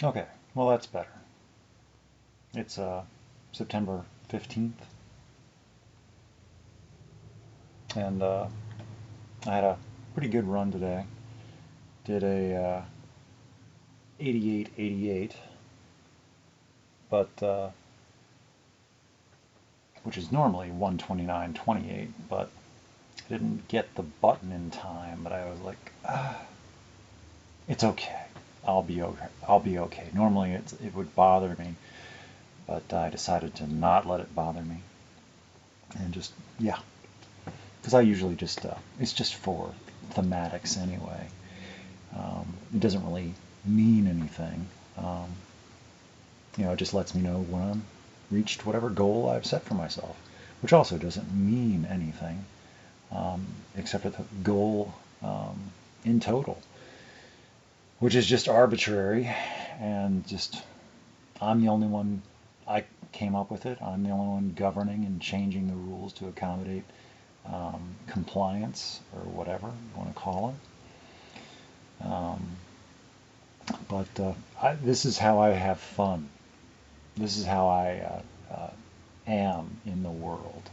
Okay, well that's better. It's September 15th, and I had a pretty good run today. Did a 88-88, but which is normally 129-28, but I didn't get the button in time. But I was like, it's okay. I'll be okay. I'll be okay. Normally it would bother me, but I decided to not let it bother me, and just yeah, because I usually just it's just for thematics anyway. It doesn't really mean anything. Um, it just lets me know when I'm reached whatever goal I've set for myself, which also doesn't mean anything except for the goal in total, which is just arbitrary and just I'm the only one. I came up with it. I'm the only one governing and changing the rules to accommodate compliance or whatever you want to call it. But this is how I have fun. This is how I am in the world,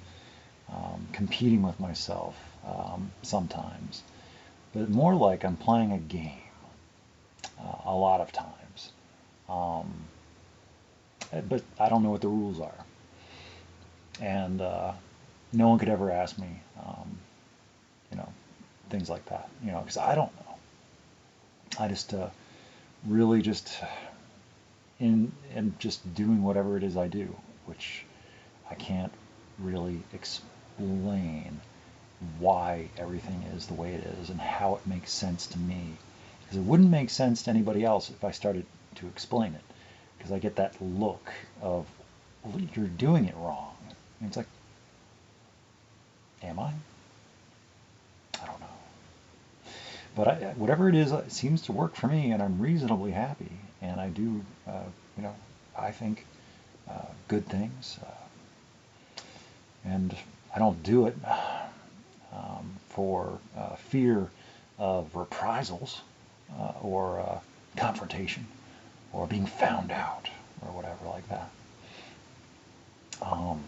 competing with myself sometimes, but more like I'm playing a game a lot of times. Um, but I don't know what the rules are, and no one could ever ask me, you know, things like that, because I don't know. I just really just in and just doing whatever it is I do, which I can't really explain why everything is the way it is and how it makes sense to me. Because it wouldn't make sense to anybody else if I started to explain it. Because I get that look of, well, you're doing it wrong. And it's like, am I? I don't know. But whatever it is, it seems to work for me, and I'm reasonably happy. And I do, you know, I think good things. And I don't do it for fear of reprisals or confrontation or being found out or whatever like that. Um,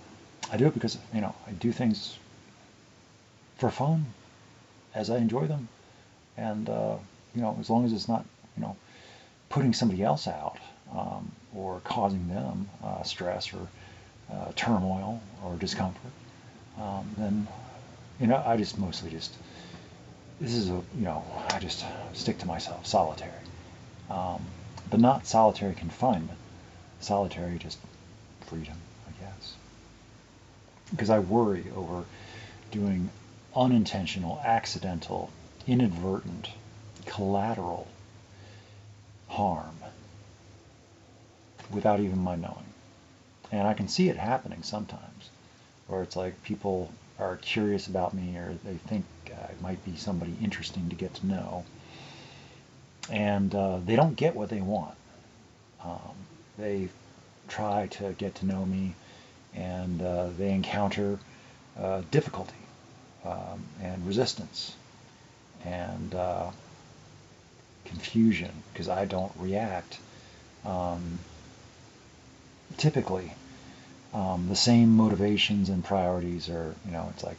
I do it because I do things for fun as I enjoy them, and as long as it's not putting somebody else out or causing them stress or turmoil or discomfort, then I just mostly just this is I just stick to myself, solitary, um, but not solitary confinement, solitary just freedom, I guess, because I worry over doing unintentional, accidental, inadvertent, collateral harm without even my knowing. And I can see it happening sometimes, where it's like people are curious about me or they think I might be somebody interesting to get to know, and they don't get what they want. Um, they try to get to know me, and they encounter difficulty and resistance and confusion because I don't react um, typically. The same motivations and priorities are, it's like,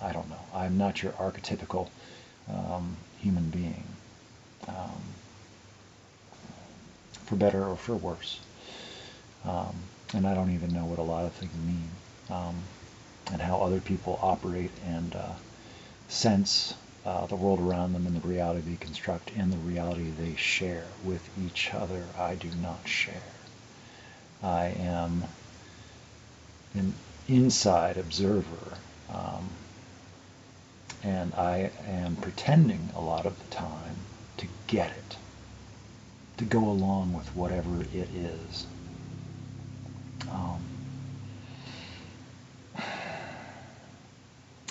I don't know. I'm not your archetypical human being, um, for better or for worse. Um, and I don't even know what a lot of things mean, and how other people operate and sense the world around them and the reality they construct and the reality they share with each other. I do not share. I am an inside observer, um, and I am pretending a lot of the time to get it, to go along with whatever it is. Um,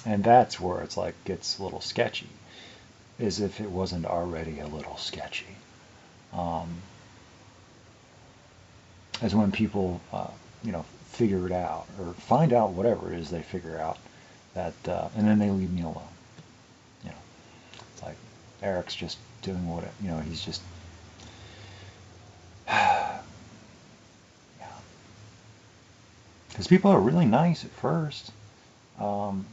and that's where it's like gets a little sketchy, as if it wasn't already a little sketchy. Um, as when people, figure it out or find out whatever it is they figure out that, and then they leave me alone. You know, it's like Eric's just doing what he's just Because people are really nice at first, um,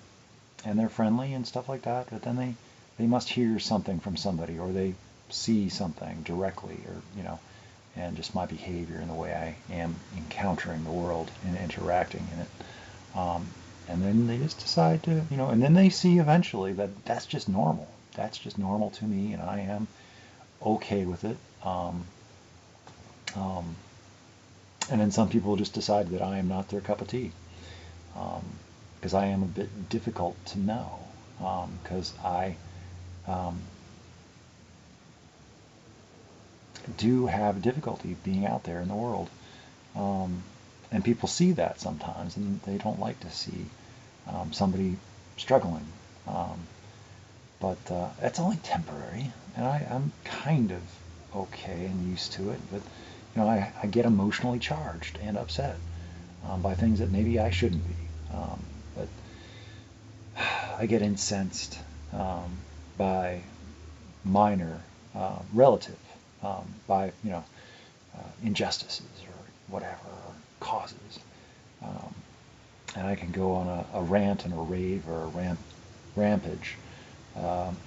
and they're friendly and stuff like that, but then they must hear something from somebody, or they see something directly, or and just my behavior and the way I am encountering the world and interacting in it. Um, and then they just decide to, and then they see eventually that that's just normal. That's just normal to me, and I am okay with it. Um, and then some people just decide that I am not their cup of tea, because I am a bit difficult to know, because I um, do have difficulty being out there in the world. Um, and people see that sometimes, and they don't like to see somebody struggling. Um, but it's only temporary, and I'm kind of okay and used to it. But I get emotionally charged and upset by things that maybe I shouldn't be. But I get incensed by minor, relative, by injustices or whatever, or causes. Um, and I can go on a rant and a rave or a rampage um,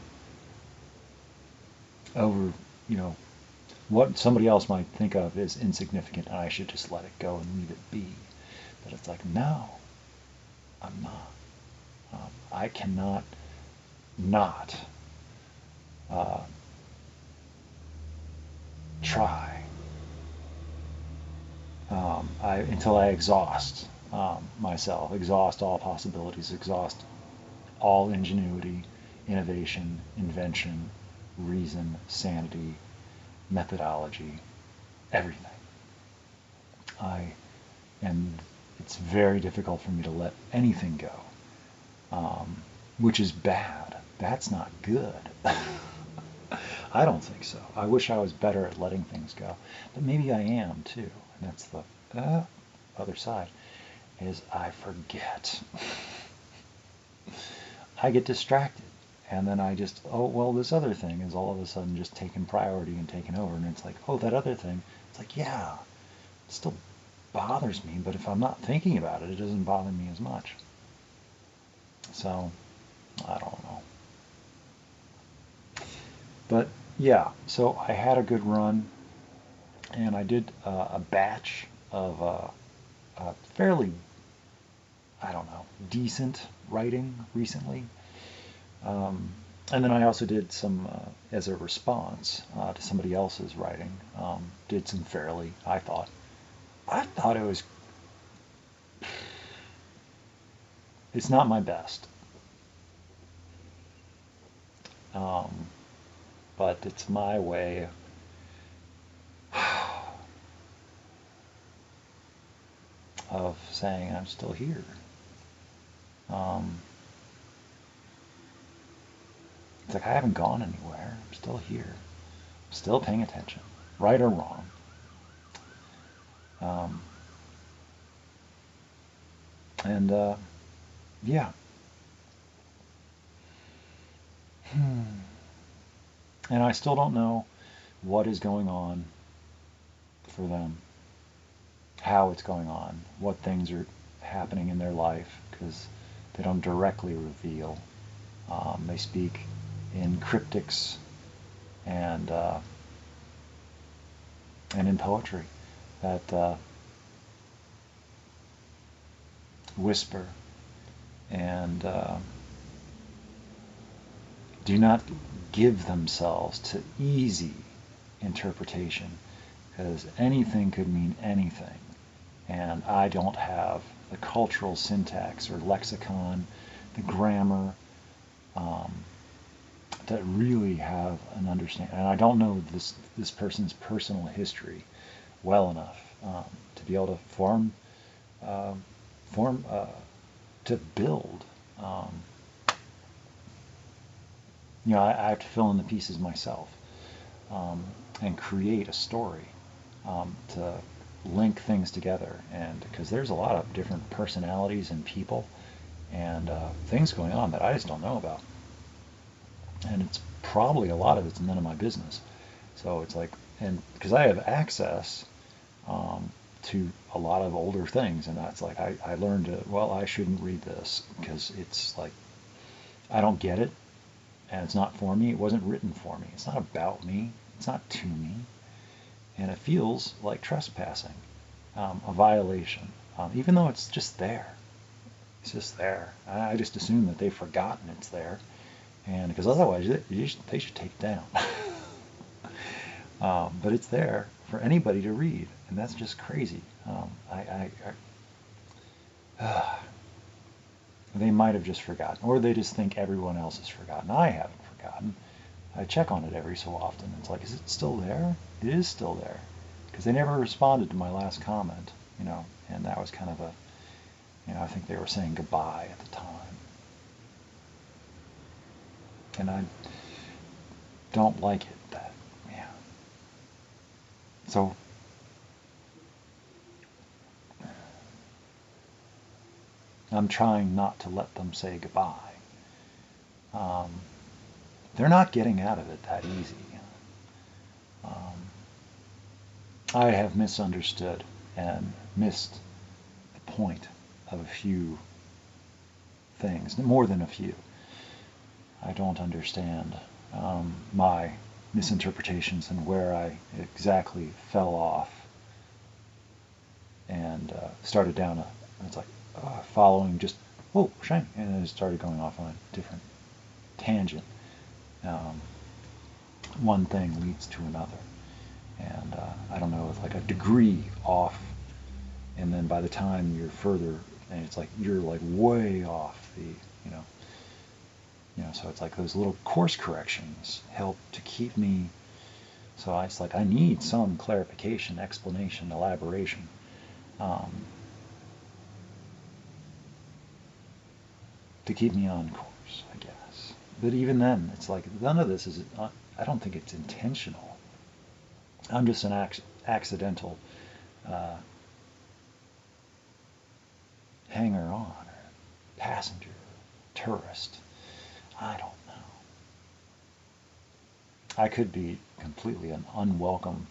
over, what somebody else might think of as insignificant, and I should just let it go and leave it be. But it's like, no, I'm not. I cannot not uh, try until I exhaust myself, exhaust all possibilities, exhaust all ingenuity, innovation, invention, reason, sanity, methodology, everything. I and it's very difficult for me to let anything go, which is bad. That's not good. I don't think so. I wish I was better at letting things go, but maybe I am too. And that's the other side, is I forget. I get distracted, and then I just, oh well, this other thing is all of a sudden just taking priority and taking over, and it's like, oh, that other thing. It's like, yeah, it still bothers me, but if I'm not thinking about it, it doesn't bother me as much. So I don't know. But yeah, so I had a good run, and I did a batch of fairly, I don't know, decent writing recently. Um, and then I also did some, as a response to somebody else's writing, did some fairly, I thought it was, it's not my best, um, but it's my way of saying I'm still here. Um, it's like I haven't gone anywhere. I'm still here. I'm still paying attention, right or wrong. Um, and yeah. And I still don't know what is going on for them, how it's going on, what things are happening in their life, because they don't directly reveal. They speak in cryptics and in poetry that whisper and do not give themselves to easy interpretation, because anything could mean anything, and I don't have the cultural syntax or lexicon, the grammar, um, that really have an understanding, and I don't know this person's personal history well enough to be able to um, form to build. Um, I have to fill in the pieces myself, and create a story to link things together. And because there's a lot of different personalities and people and things going on that I just don't know about, and it's probably a lot of it's none of my business. So it's like, and because I have access to a lot of older things, and that's like I learned well, I shouldn't read this because it's like I don't get it, and it's not for me. It wasn't written for me. It's not about me. It's not to me, and it feels like trespassing, a violation, even though it's just there. It's just there. I just assume that they've forgotten it's there, and because otherwise they should take it down. But it's there for anybody to read, and that's just crazy. They might have just forgotten, or they just think everyone else has forgotten. I haven't forgotten. I check on it every so often. It's like, is it still there? It is still there, because they never responded to my last comment, and that was kind of a, I think they were saying goodbye at the time, and I don't like it. So I'm trying not to let them say goodbye. They're not getting out of it that easy. I have misunderstood and missed the point of a few things, more than a few. I don't understand my misinterpretations and where I exactly fell off and started down it's like following just, whoa, shang, and then it started going off on a different tangent. One thing leads to another, and I don't know, it's like a degree off, and then by the time you're further, and it's like you're like way off the, so it's like those little course corrections help to keep me. So it's like I need some clarification, explanation, elaboration. To keep me on course, I guess. But even then, it's like none of this is, I don't think it's intentional. I'm just an accidental hanger-on, or passenger, tourist. I don't know. I could be completely an unwelcome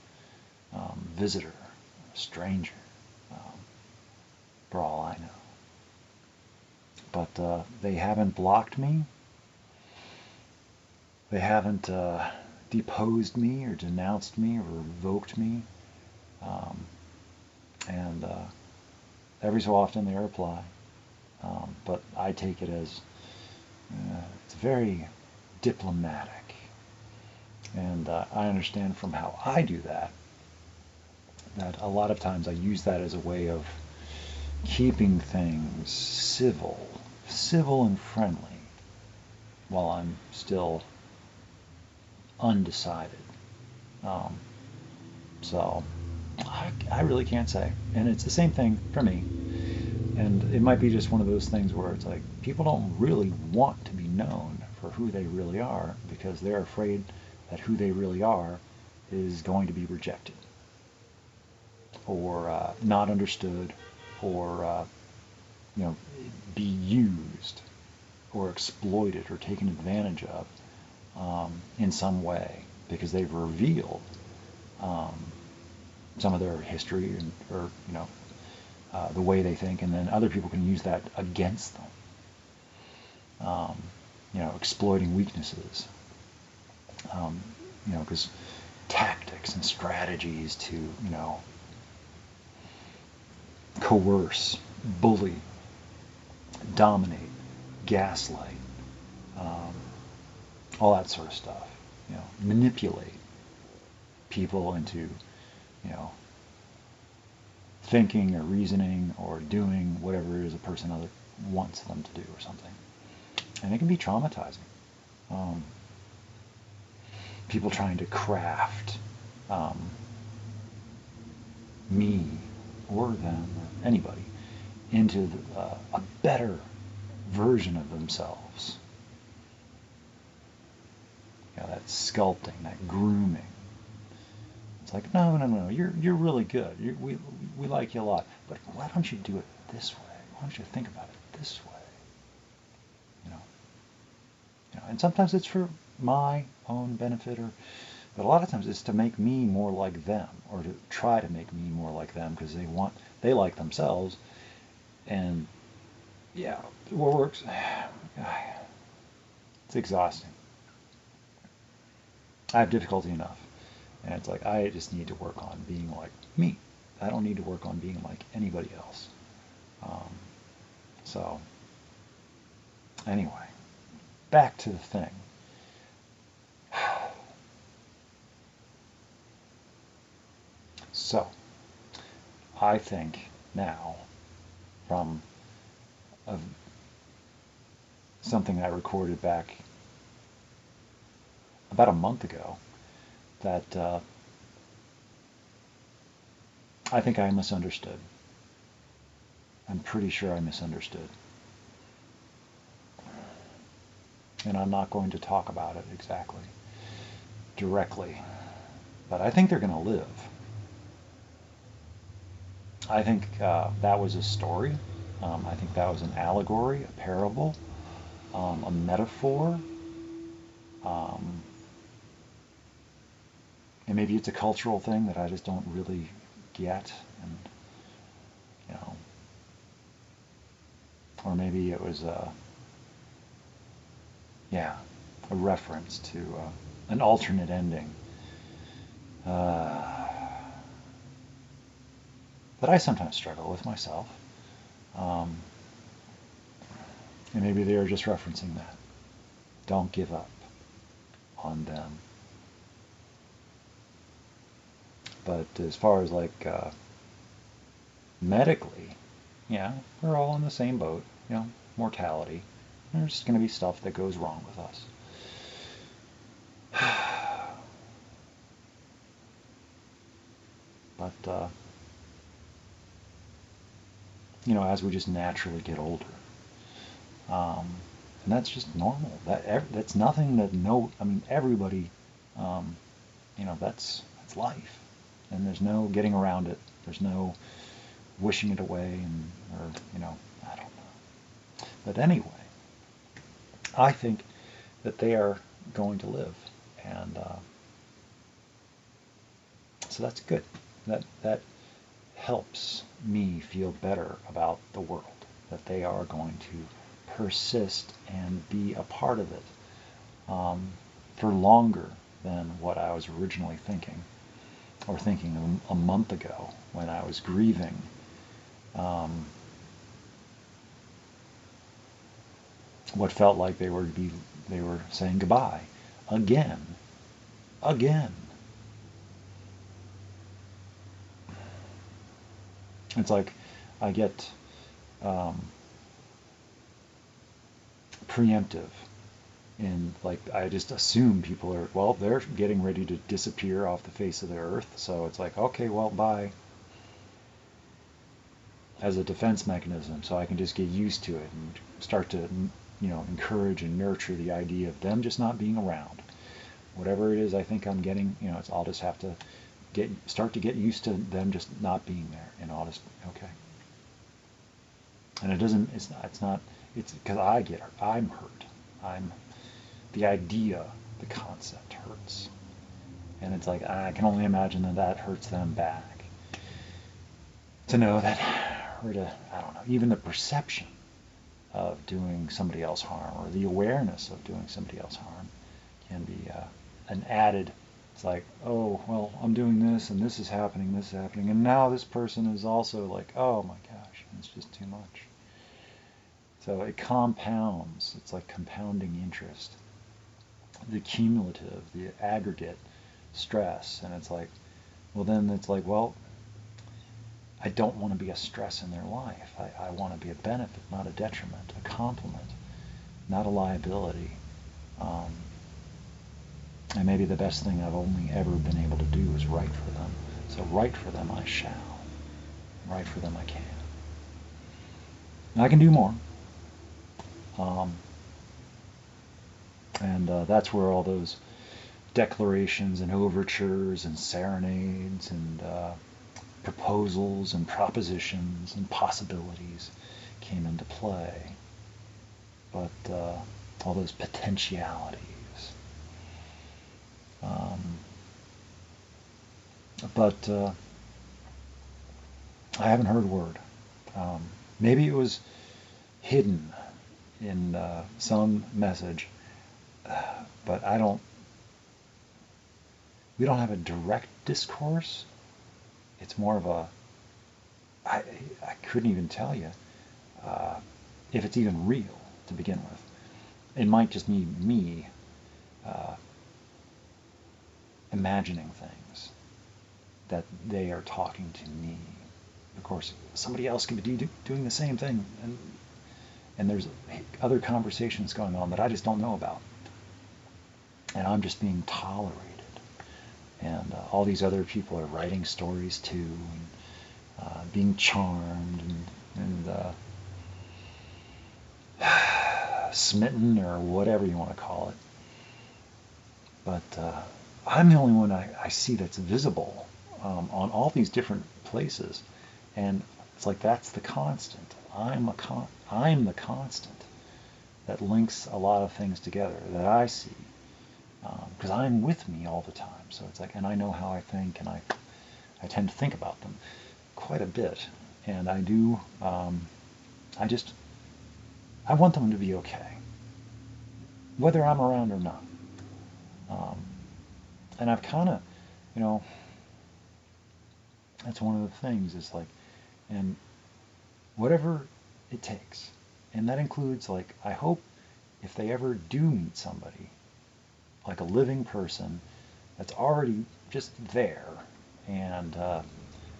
visitor, stranger, for all I know. But they haven't blocked me. They haven't deposed me or denounced me or revoked me. And every so often they reply. But I take it as it's very diplomatic. And I understand from how I do that a lot of times I use that as a way of keeping things civil and friendly, while I'm still undecided. So I really can't say. And it's the same thing for me. And it might be just one of those things where it's like people don't really want to be known for who they really are, because they're afraid that who they really are is going to be rejected or not understood, or be used or exploited or taken advantage of in some way, because they've revealed some of their history or the way they think, and then other people can use that against them. Exploiting weaknesses. Because tactics and strategies to coerce, bully, dominate, gaslight, all that sort of stuff. Manipulate people into, thinking or reasoning or doing whatever it is a person other wants them to do or something. And it can be traumatizing. People trying to craft me or them or anybody into a better version of themselves. That sculpting, that grooming. It's like, no, you're really good. We like you a lot, but why don't you do it this way? Why don't you think about it this way? And sometimes it's for my own benefit, or But a lot of times it's to make me more like them, or to try to make me more like them, because they like themselves. And yeah, what works, it's exhausting. I have difficulty enough. And it's like, I just need to work on being like me. I don't need to work on being like anybody else. Um, so, anyway, back to the thing. So, I think now, from a, something I recorded back about a month ago, that I think I misunderstood. I'm pretty sure I misunderstood. And I'm not going to talk about it exactly, directly. But I think they're going to live. I think that was a story. I think that was an allegory, a parable, a metaphor. Um, and maybe it's a cultural thing that I just don't really get. And, you know, or maybe it was a reference to an alternate ending that I sometimes struggle with myself. And maybe they are just referencing that. Don't give up on them. But as far as like medically, yeah, we're all in the same boat. You know, mortality. There's going to be stuff that goes wrong with us. But you know, as we just naturally get older, and that's just normal. That's nothing that I mean, everybody, you know, that's life, and there's no getting around it. There's no wishing it away, or you know, I don't know. But anyway, I think that they are going to live, and so that's good. That helps me feel better about the world, that they are going to persist and be a part of it for longer than what I was originally thinking, or thinking a month ago when I was grieving. What felt like they were saying goodbye again. It's like I get preemptive, and like I just assume people are, well, they're getting ready to disappear off the face of the earth, so it's like, okay, well, bye, as a defense mechanism, so I can just get used to it and start to, you know, encourage and nurture the idea of them just not being around. Whatever it is I think I'm getting, you know, I'll just have to start to get used to them just not being there, and I'll just, okay. And it's because I'm hurt. The idea, the concept hurts. And it's like, I can only imagine that hurts them back. To know that, or to, I don't know, even the perception of doing somebody else harm, or the awareness of doing somebody else harm, can be an added, it's like, oh, well, I'm doing this, and this is happening, and now this person is also like, oh my gosh, it's just too much. So it compounds. It's like compounding interest. The cumulative, the aggregate stress. And it's like, well, then it's like, well, I don't want to be a stress in their life. I want to be a benefit, not a detriment, a complement, not a liability. And maybe the best thing I've only ever been able to do is write for them. So write for them I shall. Write for them I can. And I can do more. And that's where all those declarations and overtures and serenades and proposals and propositions and possibilities came into play. But all those potentialities. But I haven't heard a word. Um, Maybe it was hidden in some message, but we don't have a direct discourse. It's more of I, I couldn't even tell you uh, if it's even real to begin with. It might just be me uh, imagining things that they are talking to me. Of course, somebody else could be doing the same thing, and there's other conversations going on that I just don't know about, and I'm just being tolerated. And all these other people are writing stories too, and being charmed and smitten or whatever you want to call it. But I'm the only one I see that's visible on all these different places, and it's like that's the constant. I'm the constant that links a lot of things together that I see, because I'm with me all the time. So it's like, and I know how I think, and I tend to think about them quite a bit, and I do. I just I want them to be okay, whether I'm around or not. Um, and I've kind of, you know, that's one of the things is like, and whatever it takes, and that includes like I hope if they ever do meet somebody like a living person that's already just there, and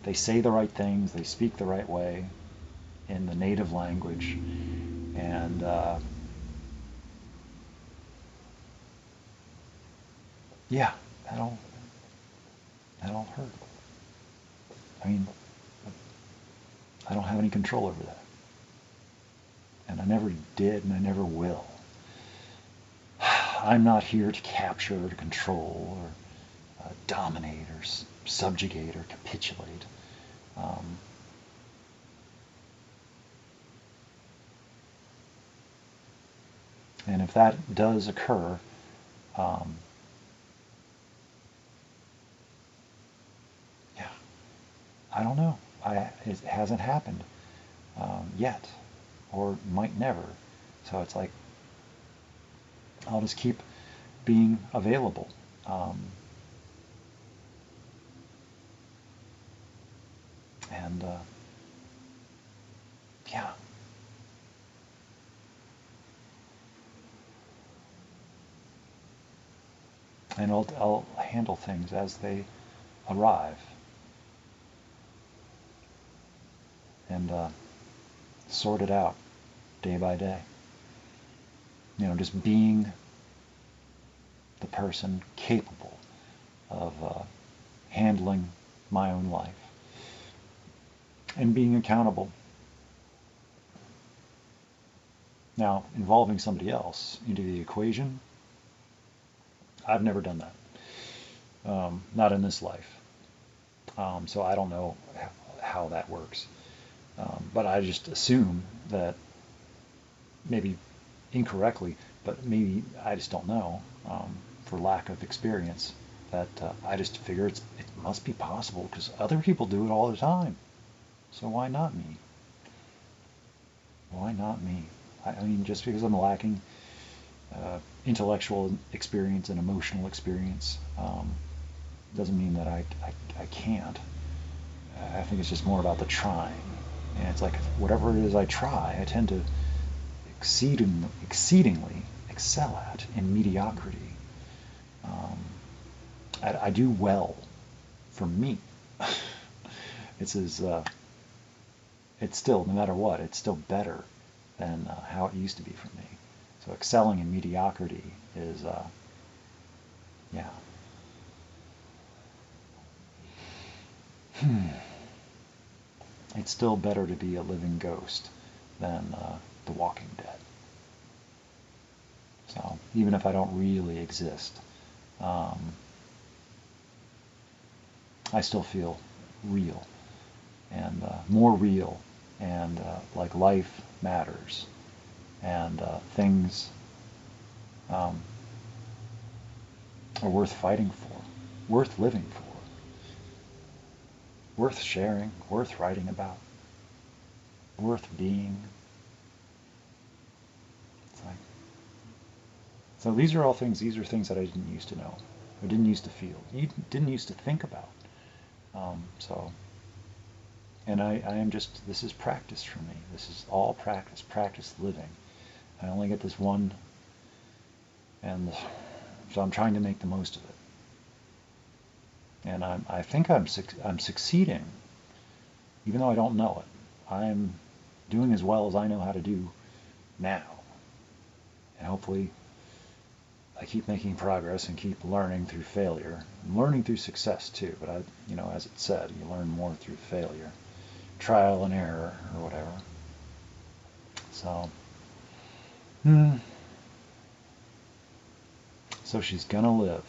they say the right things, they speak the right way in the native language, and yeah, that'll that'll hurt. I mean, I don't have any control over that, and I never did, and I never will. I'm not here to capture or to control or dominate or subjugate or capitulate. Um, and if that does occur, um, yeah, I don't know. It hasn't happened yet, or might never. So it's like I'll just keep being available. Um, and yeah, and I'll handle things as they arrive, and sort it out day by day. Just being the person capable of handling my own life and being accountable. Now, involving somebody else into the equation, I've never done that. Not in this life. So I don't know how that works. But I just assume that maybe incorrectly, but maybe I just don't know for lack of experience. That I just figure it must be possible because other people do it all the time. So why not me? Why not me? I mean, just because I'm lacking intellectual experience and emotional experience doesn't mean that I can't. I think it's just more about the trying. And it's like whatever it is I try, I tend to exceedingly excel at in mediocrity. Um, I do well for me. It's as it's still, no matter what, it's still better than how it used to be for me. So excelling in mediocrity is, yeah. It's still better to be a living ghost than the Walking Dead. So even if I don't really exist, um, I still feel real and more real, and like life matters, and things um, are worth fighting for, worth living for. worth sharing, worth writing about, worth being. It's like, so these are all things, these are things that I didn't used to know, or didn't used to feel, didn't used to think about. And I am just, this is practice for me. This is all practice, practice living. I only get this one, and so I'm trying to make the most of it. And I think I'm succeeding, even though I don't know it. I'm doing as well as I know how to do now. And hopefully I keep making progress and keep learning through failure. I'm learning through success too, but as it said, you learn more through failure. Trial and error, or whatever. So, so she's gonna live.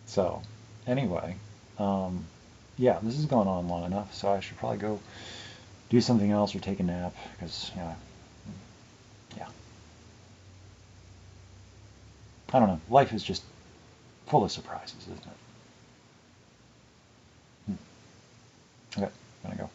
So, anyway, yeah, this has gone on long enough, so I should probably go do something else or take a nap, because, yeah. I don't know. Life is just full of surprises, isn't it? Okay, I'm gonna go.